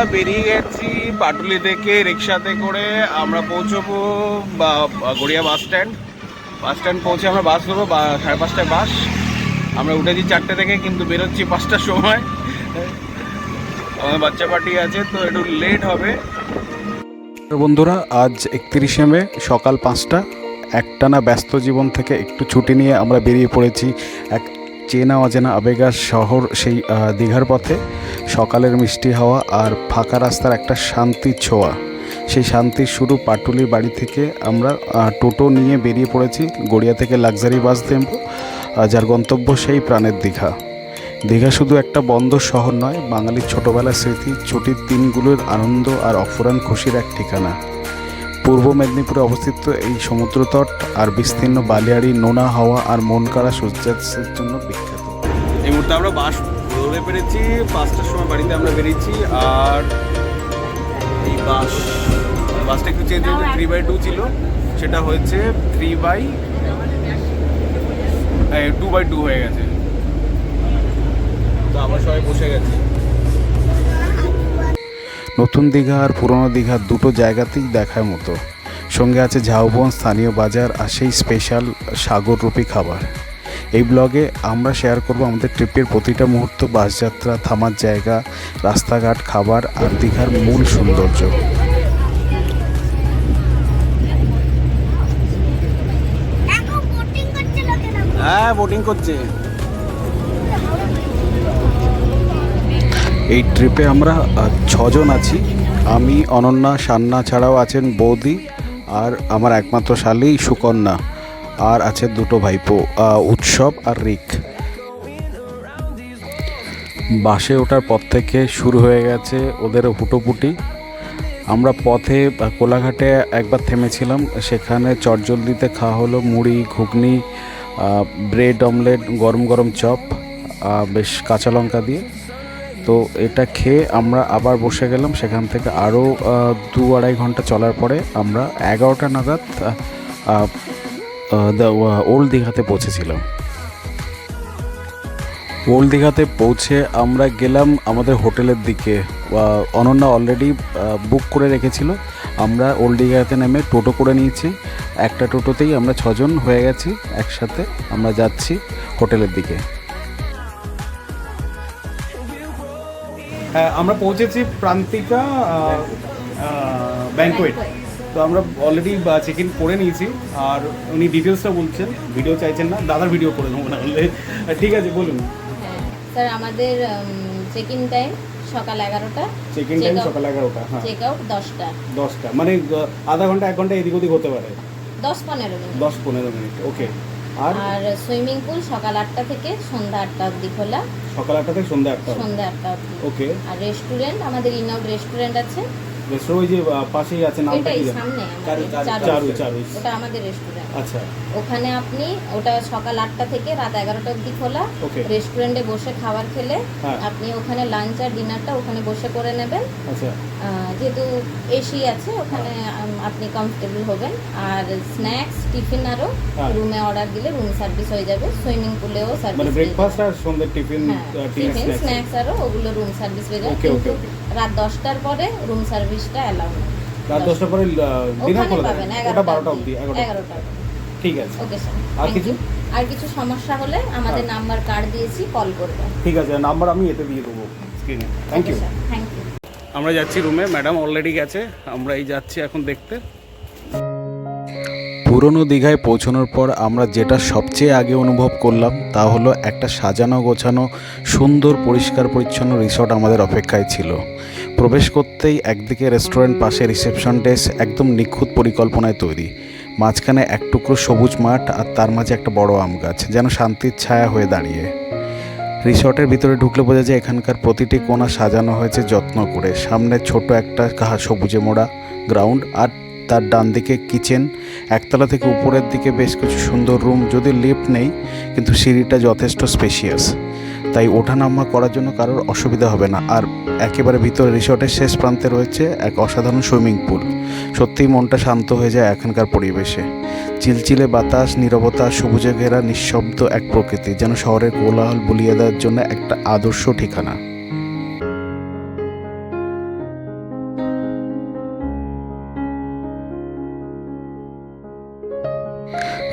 আমরা বেরিয়ে গেছি পাটুলি থেকে রিক্সাতে করে। আমরা পৌঁছবো গড়িয়া বাস স্ট্যান্ড পৌঁছে আমরা বাস ধরবো 5:30টায় বাস। আমরা উঠেছি 4টে থেকে, কিন্তু বেরোচ্ছি 5টার সময়। আমাদের বাচ্চা পার্টি আছে তো একটু লেট হবে। বন্ধুরা, আজ 31শে মে সকাল 5টা। একটানা ব্যস্ত জীবন থেকে একটু ছুটি নিয়ে আমরা বেরিয়ে পড়েছি এক চেনা অচেনা আবেগার শহর, সেই দীঘার পথে। সকালের মিষ্টি হাওয়া আর ফাঁকা রাস্তার একটা শান্তির ছোঁয়া, সেই শান্তির শুরু পাটুলির বাড়ি থেকে। আমরা টোটো নিয়ে বেরিয়ে পড়েছি গড়িয়া থেকে লাক্সারি বাস নেব, যার গন্তব্য সেই প্রাণের দীঘা। দীঘা শুধু একটা বন্দর শহর নয়, বাঙালির ছোটোবেলার স্মৃতি, ছুটির দিনগুলোর আনন্দ আর অফুরান খুশির এক ঠিকানা। পূর্ব মেদিনীপুরে অবস্থিত এই সমুদ্রতট আর বিস্তীর্ণ বালিয়াড়ি নোনা হাওয়া আর মন কাড়া সূর্যাস্তের জন্য বিখ্যাত। এই মুহূর্তে আমরা বাস ধরে পেরেছি, 5টার সময় বাড়িতে আমরা বেরিয়েছি। আর এই বাসটা একটু চেঞ্জ হয়েছে, 3/2 ছিল, সেটা হয়েছে 2/2 হয়ে গেছে। তো আমরা সবাই বসে গেছি। নতুন দীঘা আর পুরনো দীঘা দুটো জায়গাতেই দেখার মতো। সঙ্গে আছে ঝাউবন, স্থানীয় বাজার আর সেই স্পেশাল সাগররূপী খাবার। এই ব্লগে আমরা শেয়ার করব আমাদের ট্রিপের প্রতিটা মুহূর্ত, বাসযাত্রা, থামার জায়গা, রাস্তাঘাট, খাবার আর দীঘার মূল সৌন্দর্য। হ্যাঁ, বোটিং করছে। এই ট্রিপে আমরা 6 জন আছি। আমি, অনন্যা, সান্না ছাড়াও আছেন বৌদি আর আমার একমাত্র শালী সুকন্যা, আর আছে দুটো ভাইপো উৎসব আর রিক। বাসে ওঠার পর থেকে শুরু হয়ে গেছে ওদের হুটোপুটি। আমরা পথে কোলাঘাটে একবার থেমেছিলাম, সেখানে চটজলদিতে খাওয়া হলো মুড়ি, ঘুগনি, ব্রেড অমলেট, গরম গরম চপ, বেশ কাঁচা লঙ্কা দিয়ে। তো এটা খেয়ে আমরা আবার বসে গেলাম। সেখান থেকে আরও 2-2.5 ঘন্টা চলার পরে আমরা 11টা নাগাদ ওল্ড দীঘাতে পৌঁছেছিলাম। ওল্ড দীঘাতে পৌঁছে আমরা গেলাম আমাদের হোটেলের দিকে। অনন্যা অলরেডি বুক করে রেখেছিল। আমরা ওল্ড দীঘাতে নেমে টোটো করে নিয়েছি। একটা টোটোতেই আমরা 6 জন হয়ে গেছি একসাথে। আমরা যাচ্ছি হোটেলের দিকে। হ্যাঁ, আমরা পৌঁছেছি প্রান্তিকা ব্যাংকোয়েট। তো আমরা অলরেডি চেক ইন করে নিয়েছি। আর উনি ডিটেলসটা বলছেন, ভিডিও চাইছেন না, দাদার ভিডিও করে দেবো না বললে। ঠিক আছে, বলুন। স্যার, আমাদের চেক ইন টাইম সকাল 11টা, চেক ইন টাইম সকাল 11টা, হ্যাঁ। চেক আউট 10টা, মানে আধা ঘন্টা 1 ঘন্টা এদিক ওদিক হতে পারে। 10-15 মিনিট। 10-15 মিনিট, ওকে। আর সুইমিং পুল সকাল 8টা থেকে সন্ধ্যা 8টা অবধি খোলা। সকাল 8টা থেকে সন্ধ্যা 8টা অবধি, ওকে। আর রেস্টুরেন্ট, আমাদের ইন আউট রেস্টুরেন্ট আছে। রেস্টুরেন্ট ওই যে পাশেই আছে, নামটা কি? সামনে চারু। ওটা আমাদের রেস্টুরেন্ট। আচ্ছা, ওখানে আপনি, ওটা সকাল 8টা থেকে রাত 11টা অবধি খোলা। রেস্টুরেন্টে বসে খাবার খেলে আপনি ওখানে লাঞ্চ আর ডিনারটা ওখানে বসে করে নেবেন। আচ্ছা, যেহেতু এসি আছে ওখানে, আপনি কমফোর্টেবল হবেন। আর স্ন্যাক্স, টিফিন আরও রুমে অর্ডার দিলে রুম সার্ভিস হয়ে যাবে। সুইমিং পুলেও সার্ভিস, মানে ব্রেকফাস্ট আর সন্ধ্যা টিফিন স্ন্যাক্স আরও ওগুলো রুম সার্ভিস হয়ে যাবে। কিন্তু রাত 10টার পরে রুম সার্ভিসটা অ্যালাউ নেই। রাত 10টার পরে ডিনার করে পাবেন। ওটা 12টা অবধি। 11টা। ঠিক আছে, ওকে স্যার। আর কিছু সমস্যা হলে আমাদের নাম্বার কার্ড দিয়েছি, কল করবেন। ঠিক আছে, নাম্বার আমি এতে দিয়ে দেবো স্ক্রিনে। Thank you. আমরা যাচ্ছি রুমে, ম্যাডাম অলরেডি গেছে, আমরা এই যাচ্ছি এখন দেখতে। পুরনো দীঘায় পৌঁছানোর পর আমরা যেটা সবচেয়ে আগে অনুভব করলাম তা হলো একটা সাজানো গোছানো, সুন্দর, পরিষ্কার পরিচ্ছন্ন রিসর্ট আমাদের অপেক্ষায় ছিল। প্রবেশ করতেই একদিকে রেস্টুরেন্ট, পাশে রিসেপশন ডেস্ক, একদম নিখুঁত পরিকল্পনায় তৈরি। মাঝখানে এক টুকরো সবুজ মাঠ আর তার মাঝে একটা বড় আম গাছ, যেন শান্তির ছায়া হয়ে দাঁড়িয়ে। রিসর্টের ভিতরে ঢুকলে বোঝা যায় এখানকার প্রতিটি কোণা সাজানো হয়েছে যত্ন করে। সামনে ছোট একটা সবুজে মোড়া গ্রাউন্ড, আর তার ডান দিকে কিচেন। একতলা থেকে উপরের দিকে বেশ কিছু সুন্দর রুম, যদি লিফট নেই, কিন্তু সিঁড়িটা যথেষ্ট স্পেশিয়াস, তাই ওঠানামা করার জন্য কারোর অসুবিধা হবে না। আর একেবারে ভিতরে রিসর্টের শেষ প্রান্তে রয়েছে এক অসাধারণ সুইমিং পুল। সত্যিই মনটা শান্ত হয়ে যায় এখানকার পরিবেশে। চিলচিলে বাতাস, নীরবতা, সবুজে ঘেরা নিঃশব্দ এক প্রকৃতি, যেন শহরের কোলাহল ভুলিয়ে দেওয়ার জন্য একটা আদর্শ ঠিকানা।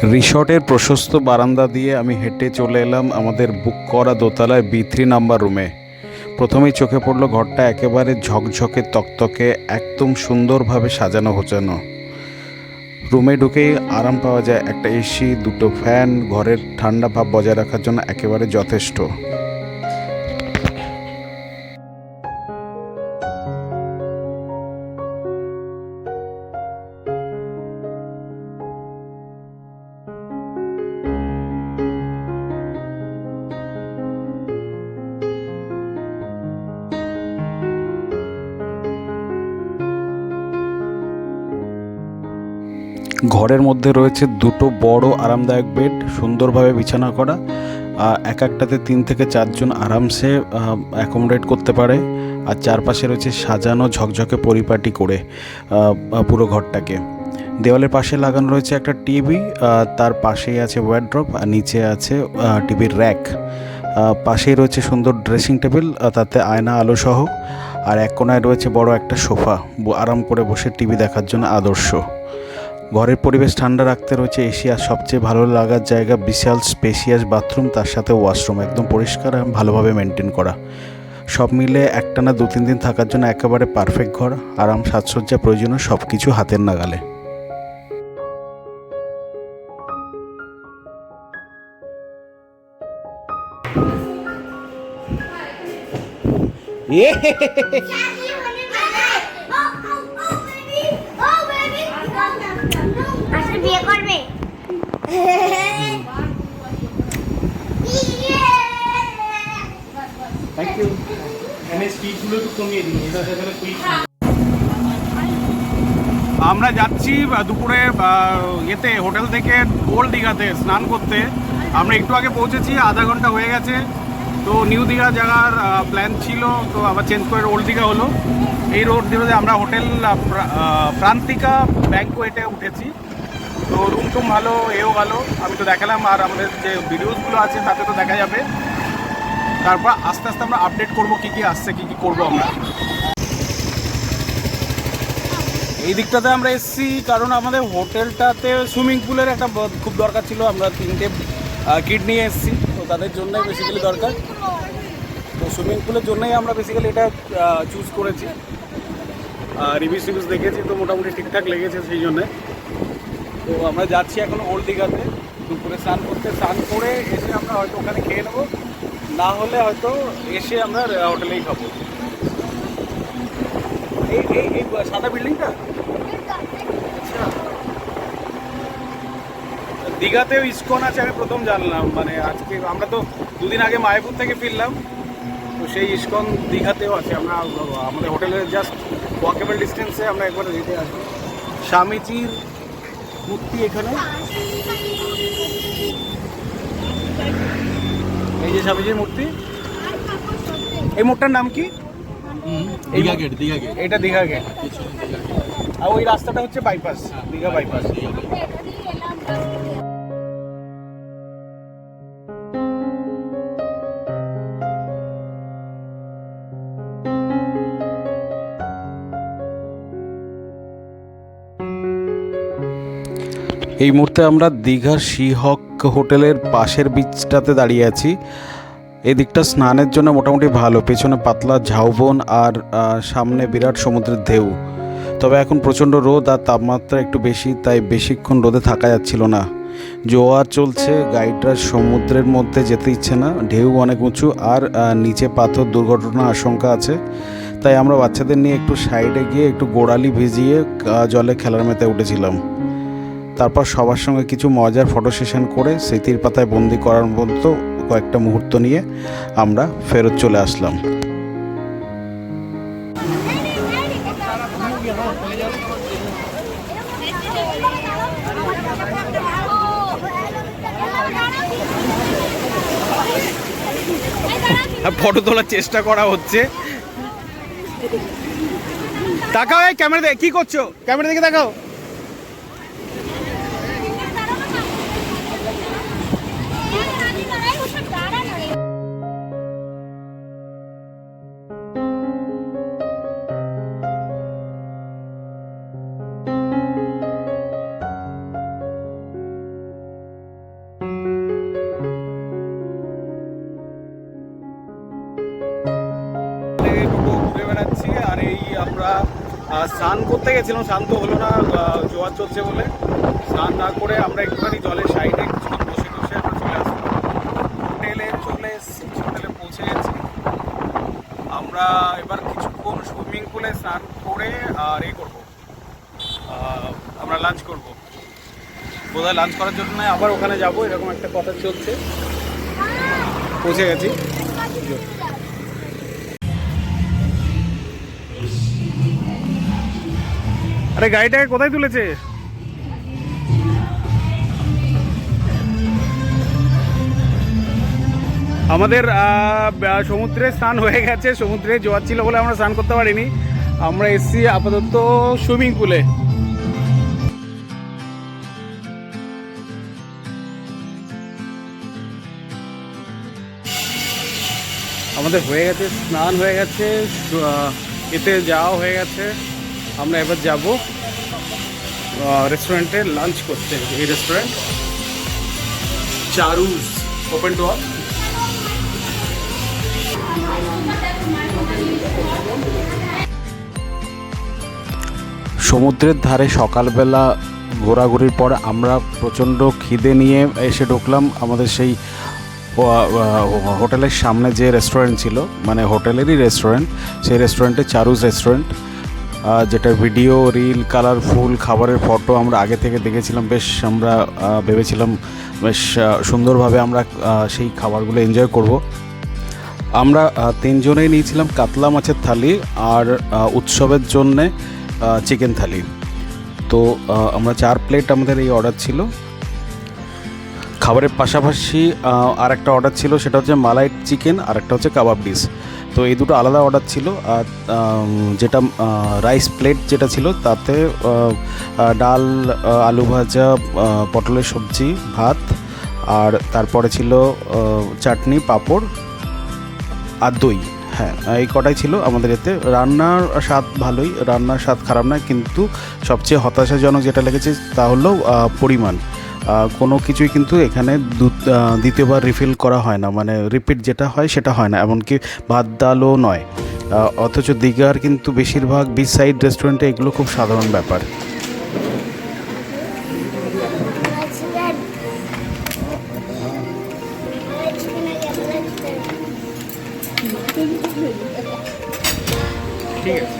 রিসর্টের প্রশস্ত বারান্দা দিয়ে আমি হেঁটে চলে এলাম আমাদের বুক করা দোতলায় B3 নাম্বার রুমে। প্রথমেই চোখে পড়লো ঘরটা একেবারে ঝকঝকে তকতকে, একদম সুন্দরভাবে সাজানো গোছানো। রুমে ঢুকেই আরাম পাওয়া যায়, একটা এসি, দুটো ফ্যান ঘরের ঠান্ডা ভাব বজায় রাখার জন্য একেবারে যথেষ্ট। ঘরের মধ্যে রয়েছে দুটো বড় আরামদায়ক বেড, সুন্দরভাবে বিছানা করা। এক একটাতে 3 থেকে 4 জন আরামসে অ্যাকোমোডেট করতে পারে। আর চারপাশে রয়েছে সাজানো ঝকঝকে পরিপাটি করে পুরো ঘরটাকে। দেওয়ালের পাশে লাগানো রয়েছে একটা টিভি, তার পাশেই আছে ওয়ার্ড্রপ, আর নিচে আছে টিভির র্যাক। পাশেই রয়েছে সুন্দর ড্রেসিং টেবিল, তাতে আয়না আলো সহ। আর এক কোণায় রয়েছে বড় একটা সোফা, আরাম করে বসে টিভি দেখার জন্য আদর্শ। ঘরের পরিবেশ ঠান্ডা রাখতে রয়েছে এসি, আর সবচেয়ে ভালো লাগার জায়গা বিশাল স্পেশিয়াস বাথরুম, তার সাথে ওয়াশরুম, একদম পরিষ্কার আর ভালোভাবে মেনটেন করা। সব মিলে একটানা 2-3 দিন থাকার জন্য একেবারে পারফেক্ট ঘর। আরাম, সাজসজ্জা, প্রয়োজনীয় সব কিছু হাতের নাগালে। বিয়ে করবে? Thank you. আমরা যাচ্ছি দুপুরে ইয়েতে হোটেল থেকে ওল্ড দীঘাতে স্নান করতে। আমরা একটু আগে পৌঁছেছি, আধা ঘন্টা হয়ে গেছে। তো নিউ দীঘা যাওয়ার প্ল্যান ছিল, তো আবার চেঞ্জ করে ওল্ড দীঘা হলো। এই রোড দিয়ে আমরা হোটেল প্রান্তিকা ব্যাংকোয়েটে উঠেছি। তো রুম টুম ভালো, এও ভালো, আমি তো দেখালাম। আর আমাদের যে ভিডিওসগুলো আছে তাতে তো দেখা যাবে। তারপর আস্তে আস্তে আমরা আপডেট করব কী কী আসছে, কী কী করবো আমরা। এই দিকটাতে আমরা এসেছি কারণ আমাদের হোটেলটাতে সুইমিং পুলের একটা খুব দরকার ছিল। আমরা 3টে কিড নিয়ে এসেছি, তো তাদের জন্যই বেসিক্যালি দরকার। তো সুইমিং পুলের জন্যই আমরা বেসিক্যালি এটা চুজ করেছি। রিভিউস দেখেছি, তো মোটামুটি ঠিকঠাক লেগেছে সেই জন্যে। তো আমরা যাচ্ছি এখন ওল্ড দীঘাতে দুপুরে স্নান করতে। স্নান করে এসে আমরা হয়তো ওখানে খেয়ে নেবো, না হলে হয়তো এসে আমরা হোটেলেই খাবো। এই এই এই সাদা বিল্ডিংটা আচ্ছা, দীঘাতেও ইসকন আছে, আমি প্রথম জানলাম। মানে আজকে আমরা তো 2 দিন আগে মায়াপুর থেকে ফিরলাম, তো সেই ইসকন দীঘাতেও আছে। আমরা আমাদের হোটেলের জাস্ট ওয়াকেবল ডিস্টেন্সে আমরা একবারে যেতে আসবো। স্বামীজির মূর্তি এখানে, এই যে স্বামীজির মূর্তি। এই মোড়টার নাম কি? Digha gate, Digha gate. এটা দীঘা গেট। আর ওই রাস্তাটা হচ্ছে বাইপাস, দীঘা বাইপাস। এই মুহূর্তে আমরা দীঘার সিহক হোটেলের পাশের বিচটাতে দাঁড়িয়ে আছি। এদিকটা স্নানের জন্য মোটামুটি ভালো, পেছনে পাতলা ঝাউবন আর সামনে বিরাট সমুদ্রের ঢেউ। তবে এখন প্রচণ্ড রোদ আর তাপমাত্রা একটু বেশি, তাই বেশিক্ষণ রোদে থাকা যাচ্ছিল না। জোয়ার চলছে, গাইডরা সমুদ্রের মধ্যে যেতে ইচ্ছে না, ঢেউ অনেক উঁচু আর নিচে পাথর, দুর্ঘটনার আশঙ্কা আছে। তাই আমরা বাচ্চাদের নিয়ে একটু সাইডে গিয়ে একটু গোড়ালি ভিজিয়ে জলে খেলার মেতে উঠেছিলাম। তারপর সবার সঙ্গে কিছু মজার ফটো সেশন করে স্মৃতির পাতায় বন্দি করার মতো কয়েকটা মুহূর্ত নিয়ে আমরা ফেরত চলে আসলাম। ফটো তোলার চেষ্টা করা হচ্ছে। তাকাও, এই ক্যামেরা দেখে কি করছো? ক্যামেরা দিকে তাকাও। স্নান করতে গেছিলাম, স্নান তো হলো না জোয়ার চলছে বলে। স্নান না করে আমরা একটুখানি জলের সাইডে কিছুক্ষণ বসে বসে আমরা চলে আসলাম। হোটেলে চলে এসেছি, হোটেলে পৌঁছে গেছি আমরা। এবার কিছুক্ষণ সুইমিং পুলে স্নান করে আর করবো, আমরা লাঞ্চ করব। বোধহয় লাঞ্চ করার জন্য আবার ওখানে যাব, এরকম একটা কথা চলছে। পৌঁছে গেছি। আরে গাড়িটাকে কোথায় তুলেছে? আমাদের সমুদ্রে স্নান হয়ে গেছে। সমুদ্রে জোয়ার ছিল বলে আমরা স্নান করতে পারিনি। আমরা এসছি আপাতত সুইমিং পুলে। আমাদের হয়ে গেছে, স্নান হয়ে গেছে, এতে যাওয়া হয়ে গেছে। আমরা এবার যাব রেস্টুরেন্টে লাঞ্চ করতে। এই রেস্টুরেন্ট চারুজ, ওপেন টু অল। সমুদ্রের ধারে সকালবেলা ঘোরাঘুরির পর আমরা প্রচণ্ড খিদে নিয়ে এসে ঢুকলাম আমাদের সেই হোটেলের সামনে যে রেস্টুরেন্ট ছিল, মানে হোটেলেরই রেস্টুরেন্ট, সেই রেস্টুরেন্টে চারুজ রেস্টুরেন্ট, যেটা ভিডিও, রিল, কালারফুল খাবারের ফটো আমরা আগে থেকে দেখেছিলাম। বেশ আমরা ভেবেছিলাম বেশ সুন্দরভাবে আমরা সেই খাবারগুলো এনজয় করব। আমরা তিনজনেই নিয়েছিলাম কাতলা মাছের থালি আর উৎসবের জন্যে চিকেন থালি। তো আমরা 4 প্লেট আমাদের এই অর্ডার ছিল। খাবারের পাশাপাশি আর একটা অর্ডার ছিল, সেটা হচ্ছে মালাই চিকেন, আর একটা হচ্ছে কাবাব ডিশ। তো এই দুটো আলাদা অর্ডার ছিল। আর যেটা রাইস প্লেট যেটা ছিল তাতে ডাল, আলু ভাজা, পটলের সবজি, ভাত, আর তারপরে ছিল চাটনি, পাঁপড় আর দই। হ্যাঁ, এই কটাই ছিল আমাদের এতে। রান্নার স্বাদ ভালোই, রান্নার স্বাদ খারাপ নয়, কিন্তু সবচেয়ে হতাশাজনক যেটা লেগেছে তা হলো পরিমাণ। কোনো কিছুই কিন্তু এখানে দ্বিতীয়বার রিফিল করা হয় না, মানে রিপিট যেটা হয় সেটা হয় না, এমনকি ভাত ডালও নয়। অথচ দীঘার কিন্তু বেশিরভাগ বিচ সাইড রেস্টুরেন্টে এগুলো খুব সাধারণ ব্যাপার। ঠিক আছে।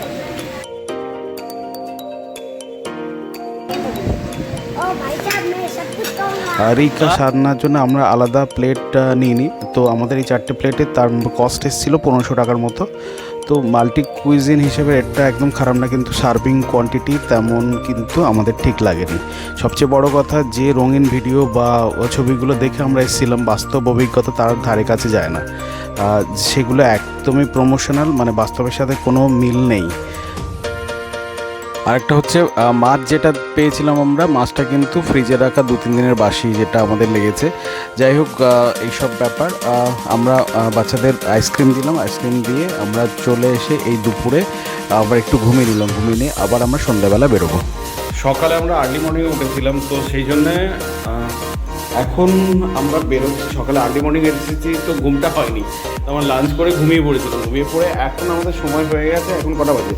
রিকা সারনার জন্য আমরা আলাদা প্লেট নিইনি। তো আমাদের এই 4টে প্লেটে তার কস্ট এসেছিলো 1500 টাকার মতো। তো মাল্টি কুইজিন হিসেবে এটা একদম খারাপ না, কিন্তু সার্ভিং কোয়ান্টিটি তেমন কিন্তু আমাদের ঠিক লাগেনি। সবচেয়ে বড় কথা, যে রঙিন ভিডিও বা ছবিগুলো দেখে আমরা এসেছিলাম, বাস্তব অভিজ্ঞতা তার ধারে কাছে যায় না। সেগুলো একদমই প্রমোশনাল, মানে বাস্তবের সাথে কোনো মিল নেই। আরেকটা হচ্ছে মাছ যেটা পেয়েছিলাম আমরা, মাছটা কিন্তু ফ্রিজে রাখা 2-3 দিনের বাসি, যেটা আমাদের লেগেছে। যাই হোক, এইসব ব্যাপার। আমরা বাচ্চাদের আইসক্রিম দিলাম, আইসক্রিম দিয়ে আমরা চলে এসে এই দুপুরে আবার একটু ঘুমিয়ে নিলাম। ঘুমিয়ে নিয়ে আবার আমরা সন্ধ্যাবেলা বেরোবো। সকালে আমরা আর্লি মর্নিংয়ে উঠেছিলাম, তো সেই জন্যে এখন আমরা বেরোচ্ছি। সকালে আর্লি মর্নিং এসেছি তো ঘুমটা হয়নি, তো আমরা লাঞ্চ করে ঘুমিয়ে পড়েছিলাম। ঘুমিয়ে পড়ে এখন আমাদের সময় হয়ে গেছে, এখন কটা বাজে?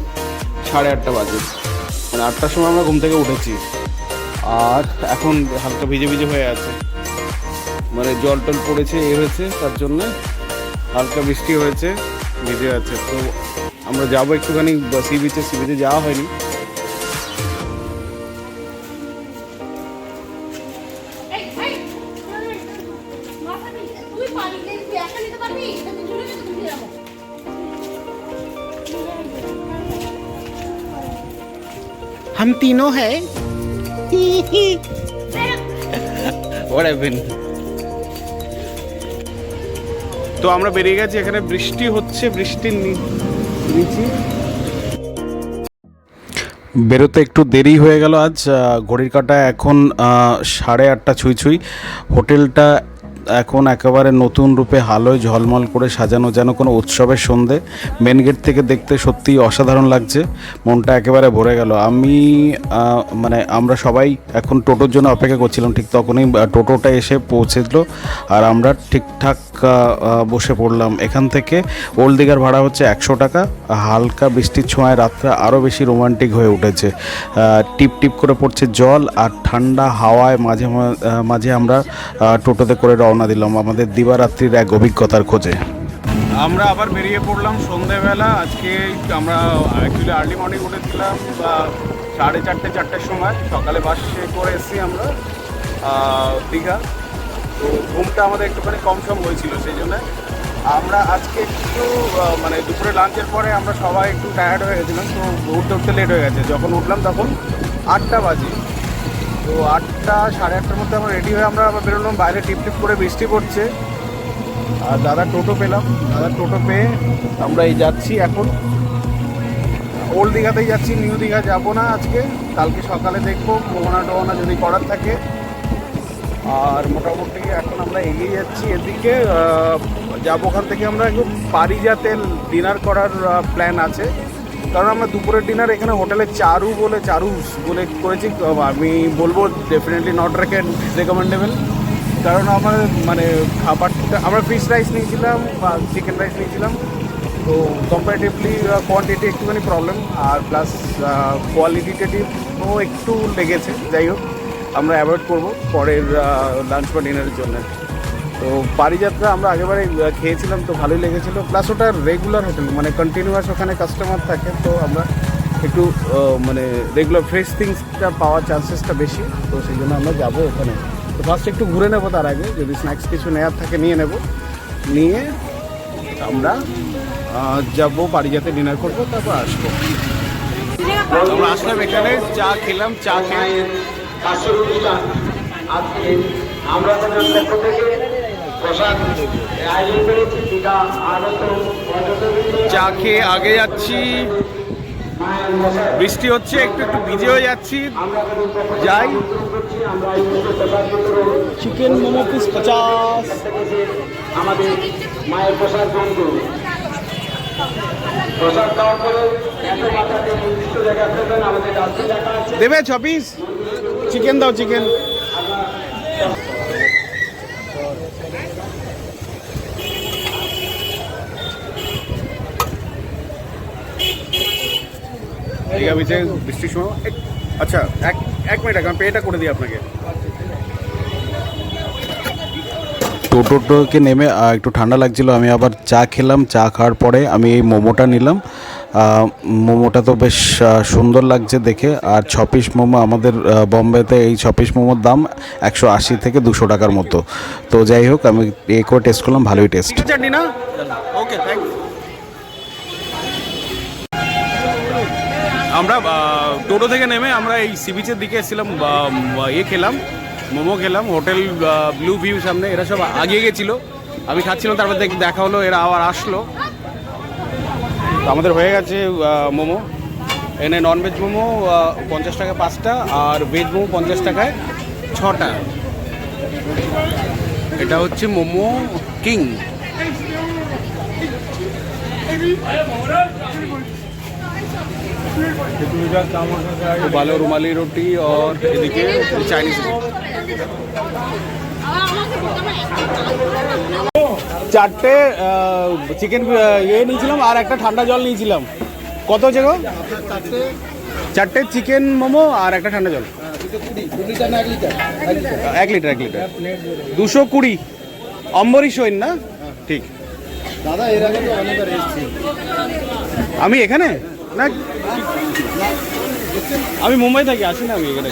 8:30 বাজে। মানে 8টার সময় আমরা ঘুম থেকে উঠেছি, আর এখন হালকা ভিজে ভিজে হয়ে আছে, মানে জল টল পড়েছে, হয়েছে, তার জন্যে হালকা বৃষ্টি হয়েছে, ভিজে আছে। তো আমরা যাবো একটুখানি সি বিচে যাওয়া হয়নি। हम तीनों हैं। What happened? তো আমরা বেরিয়ে গেছি। এখানে বৃষ্টি হচ্ছে, বৃষ্টির নিচে বেরোতে একটু দেরি হয়ে গেল আজ। ঘড়ির কাঁটা এখন 8:30 ছুঁই ছুঁই। হোটেলটা এখন একেবারে নতুন রূপে আলোয় ঝলমল করে সাজানো, যেন কোনো উৎসবের সন্ধে। মেন গেট থেকে দেখতে সত্যিই অসাধারণ লাগছে, মনটা একেবারে ভরে গেল। আমি মানে আমরা সবাই এখন টোটোর জন্য অপেক্ষা করছিলাম, ঠিক তখনই টোটোটা এসে পৌঁছেছিল আর আমরা ঠিকঠাক বসে পড়লাম। এখান থেকে ওল্ড দীঘার ভাড়া হচ্ছে 100 টাকা। হালকা বৃষ্টির ছোঁয়ায় রাতটা আরও বেশি রোমান্টিক হয়ে উঠেছে। টিপ টিপ করে পড়ছে জল আর ঠান্ডা হাওয়ায় মাঝে মাঝে আমরা টোটোতে করে রওনা দিলাম আমাদের দিবারাত্রির এক অভিজ্ঞতার খোঁজে। আমরা আবার বেরিয়ে পড়লাম সন্ধেবেলা। আজকে আমরা অ্যাকচুয়ালি আর্লি মর্নিং উঠেছিলাম 4:30-4টার সময়। সকালে বাসে করে এসেছি আমরা দীঘা। তো ঘুমটা আমাদের একটুখানি কম সম হয়েছিল, সেই জন্য আমরা আজকে একটু মানে দুপুরে লাঞ্চের পরে আমরা সবাই একটু টায়ার্ড হয়ে গেছিলাম, তো উঠতে উঠতে লেট হয়ে গেছে। যখন উঠলাম তখন 8টা বাজে। তো 8টা 8:30টার মধ্যে আমরা রেডি হয়ে আমরা আবার বেরোলাম। বাইরে টিপ টিপ করে বৃষ্টি পড়ছে আর দাদা টোটো পেলাম। দাদা টোটো পেয়ে আমরা এই যাচ্ছি এখন ওল্ড দীঘাতেই যাচ্ছি, নিউ দীঘা যাবো না আজকে। কালকে সকালে দেখবো মোহনা যদি করার থাকে। আর মোটামুটি এখন আমরা এগিয়ে যাচ্ছি এদিকে। যাবো ওখান থেকে আমরা একটু পারিজাতে ডিনার করার প্ল্যান আছে, কারণ আমরা দুপুরের ডিনার এখানে হোটেলে চারুস বলে করেছি। আমি বলবো ডেফিনেটলি নট রেকমেন্ডেবল, কারণ আমার মানে খাবারটা আমরা ফিশ রাইস নিয়েছিলাম বা চিকেন রাইস নিয়েছিলাম, তো কম্পারেটিভলি কোয়ান্টিটি একটুখানি প্রবলেম আর প্লাস কোয়ালিটিটিভও একটু লেগেছে। যাই হোক, আমরা অ্যাভয়েড করবো পরের লাঞ্চ বা ডিনারের জন্য। তো পারিযাত্রা আমরা আগেবারে খেয়েছিলাম, তো ভালোই লেগেছিলো। প্লাস ওটা রেগুলার হোটেল, মানে কন্টিনিউয়াস ওখানে কাস্টমার থাকে, তো আমরা একটু মানে রেগুলার ফ্রেশ থিংসটা পাওয়ার চান্সেসটা বেশি, তো সেই জন্য আমরা যাবো ওখানে। তো ফার্স্ট একটু ঘুরে নেবো, তার আগে যদি স্ন্যাক্স কিছু নেওয়ার থাকে নিয়ে নেব, নিয়ে আমরা যাবো পারিজাতে ডিনার করবো, তারপর আসবো। আমরা আসলাম এখানে, চা খেলাম, চা খেয়ে আমরা চা খেয়ে আগে যাচ্ছি। বৃষ্টি হচ্ছে, একটু একটু ভিজে হয়ে যাচ্ছি। যাই। Chicken momo piece 50। আমাদের মায়ের প্রসাদ গ্রহণ করুন। প্রসাদ দেওয়ার পরে নির্দিষ্ট জায়গায় আমাদের দেবে 6 পিস চিকেন দাও, চিকেন। বৃষ্টির সময় আচ্ছা এক মিনিট আমি পেটা করে দিই আপনাকে। টোটোকে নেমে একটু ঠান্ডা লাগছিল, আমি আবার চা খেলাম। চা খাওয়ার পরে আমি এই মোমোটা নিলাম। মোমোটা তো বেশ সুন্দর লাগছে দেখে। আর 6 পিস মোমো, আমাদের বম্বেতে এই 6 পিস মোমোর দাম 180 থেকে 200 টাকার মতো। তো যাই হোক, আমি করে টেস্ট করলাম, ভালোই টেস্ট। চাটনি না? ওকে, থ্যাংকস। আমরা টোটো থেকে নেমে আমরা এই সি বিচের দিকে এসেছিলাম, খেলাম মোমো খেলাম হোটেল ব্লু ভিউ সামনে। এরা সব আগিয়ে গেছিলো, আমি খাচ্ছিলাম, তারপর দেখা হলো এরা আবার আসলো। তো আমাদের হয়ে গেছে মোমো। এখানে ননভেজ মোমো 50 টাকা 5টা, আর ভেজ মোমো 50 টাকায় 6টা। এটা হচ্ছে মোমো কিং। ভালো রুমালি রুটি और এদিকে চাইনিজ। চারটে চিকেন নিয়েছিলাম আর একটা ঠান্ডা জল নিয়েছিলাম। কত হচ্ছে গো? চারটে চিকেন মোমো আর একটা ঠান্ডা জল। 1 লিটার 220 অম্বরীশ হইন না? ঠিক দাদা, এর আগে তো অনেকবার এসেছি আমি এখানে। না, আমি মুম্বাই থাকি, আসি না আমি এখানে।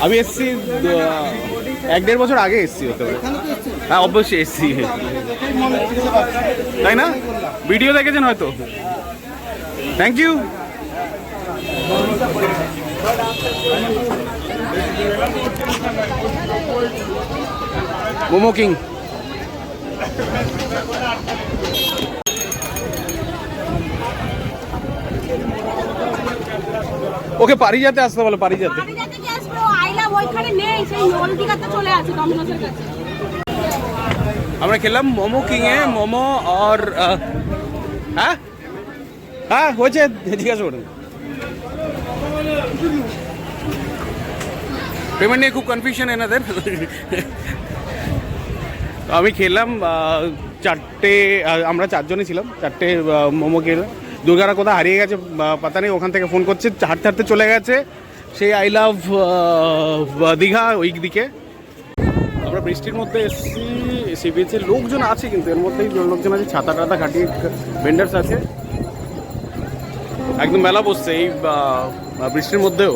আমি এসছি 1-1.5 বছর আগে এসছি হতে পারে। হ্যাঁ, অবশ্যই এসছি, তাই না? ভিডিও দেখেছেন হয়তো। Thank you. Momo King. Okay পারিজাতে আসতে বলো, পারিজাতে। আমরা খেলাম মোমো কিংয়ে মোমো আর হ্যাঁ হ্যাঁ হয়েছে, জিজ্ঞাসা করুন। পেমেন্ট নিয়ে খুব কনফিউশন এনাদের। আমি খেলাম 4টে, আমরা 4জনই ছিলাম, 4টে মোমো খেলাম। দুর্গারা কোথাও হারিয়ে গেছে পাতা নেই, ওখান থেকে ফোন করছে, হাঁটতে হাঁটতে চলে গেছে সেই আই লাভ দীঘা ওই দিকে। আমরা বৃষ্টির মধ্যে এসেছি, সি বিচে লোকজন আছে, কিন্তু এর মধ্যেই লোকজন আছে, ছাতা টাতা খাটিয়ে ভেন্ডার্স আছে, একদম মেলা বসছে এই বৃষ্টির মধ্যেও।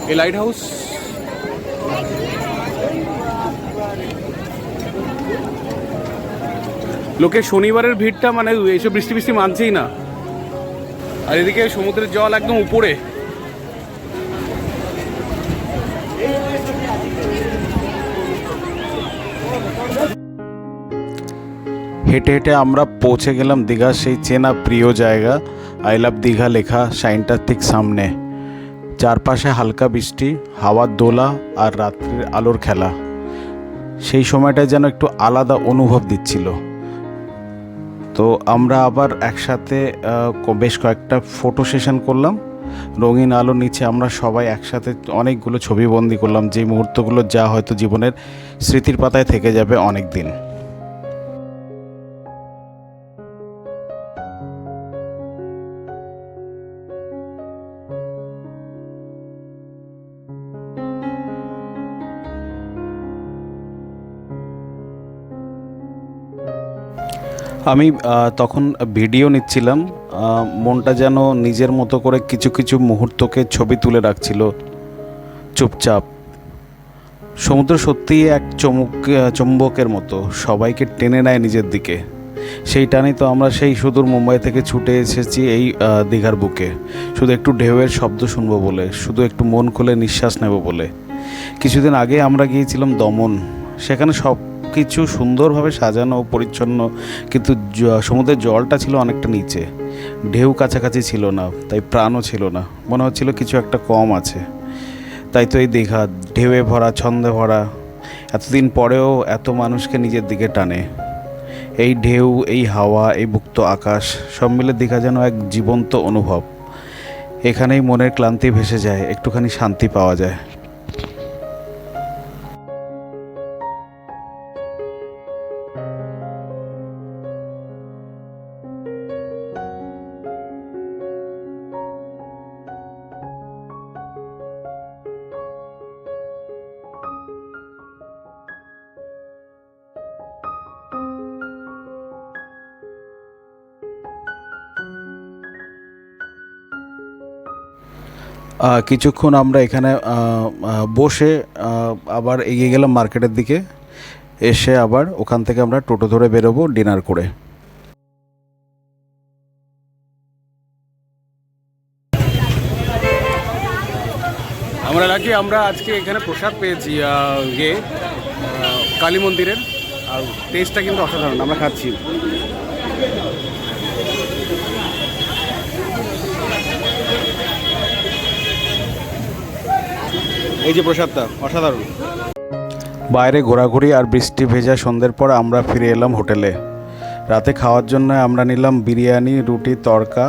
এই লাইট হাউস লোকে শনিবারের ভিড়টা মানে এইসব বৃষ্টি বৃষ্টি মানছেই না। আর এদিকে সমুদ্রের জল একদম উপরে। হেঁটে হেঁটে আমরা পৌঁছে গেলাম দীঘা, সেই চেনা প্রিয় জায়গা। আই লাভ দীঘা লেখা সাইনটার ঠিক সামনে। চারপাশে হালকা বৃষ্টি, হাওয়ার দোলা আর রাত্রির আলোর খেলা। সেই সময়টায় যেন একটু আলাদা অনুভব দিচ্ছিল। তো আমরা আবার একসাথে বেশ কয়েকটা ফটো সেশন করলাম। রঙিন আলোর নিচে আমরা সবাই একসাথে অনেকগুলো ছবি বন্দি করলাম, যে মুহূর্তগুলো যা হয়তো জীবনের স্মৃতির পাতায় থেকে যাবে অনেক দিন। আমি তখন ভিডিও নিচ্ছিলাম, মনটা যেন নিজের মতো করে কিছু কিছু মুহূর্তকে ছবি তুলে রাখছিল চুপচাপ। সমুদ্র সত্যিই এক চুম্বকের মতো সবাইকে টেনে নেয় নিজের দিকে। সেই টানেই তো আমরা সেই সুদূর মুম্বাই থেকে ছুটে এসেছি এই দীঘার বুকে, শুধু একটু ঢেউয়ের শব্দ শুনবো বলে, শুধু একটু মন খুলে নিঃশ্বাস নেব বলে। কিছুদিন আগে আমরা গিয়েছিলাম দমন, সেখানে সব কিছু সুন্দরভাবে সাজানো পরিচ্ছন্ন, কিন্তু সমুদ্রের জলটা ছিল অনেকটা নিচে, ঢেউ কাছাকাছি ছিল না, তাই প্রাণও ছিল না, মনে হচ্ছিল কিছু একটা কম আছে। তাই তো এই দীঘা ঢেউয়ে ভরা, ছন্দে ভরা, এতদিন পরেও এত মানুষকে নিজের দিকে টানে। এই ঢেউ, এই হাওয়া, এই মুক্ত আকাশ, সব মিলে দীঘা যেন এক জীবন্ত অনুভব। এখানেই মনের ক্লান্তি ভেসে যায়, একটুখানি শান্তি পাওয়া যায়। কিছুক্ষণ আমরা এখানে বসে আবার এগিয়ে গেলাম মার্কেটের দিকে। এসে আবার ওখান থেকে আমরা টোটো ধরে বেরোবো ডিনার করে। আমরা লাকি আমরা আজকে এখানে প্রসাদ পেয়েছি কালী মন্দিরের, আর টেস্টটা কিন্তু অসাধারণ। আমরা খাচ্ছি, এই যে প্রসাদটা অসাধারণ। বাইরে ঘোরাঘুরি আর বৃষ্টি ভেজা সন্ধ্যের পর আমরা ফিরে এলাম হোটেলে। রাতে খাওয়ার জন্য আমরা নিলাম বিরিয়ানি, রুটি, তড়কা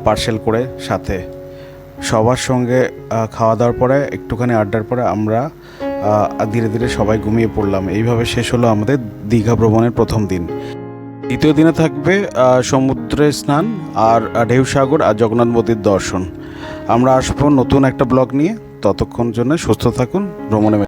পার্সেল করে সাথে। সবার সঙ্গে খাওয়া দাওয়ার পরে একটুখানি আড্ডার পরে আমরা ধীরে ধীরে সবাই ঘুমিয়ে পড়লাম। এইভাবে শেষ হলো আমাদের দীঘা ভ্রমণের প্রথম দিন। দ্বিতীয় দিনে থাকবে সমুদ্রে স্নান আর ঢেউসাগর আর জগন্নাথ মন্দির দর্শন। আমরা আসবো নতুন একটা ব্লগ নিয়ে। ততক্ষণ জন্য সুস্থ থাকুন, ভ্রমণে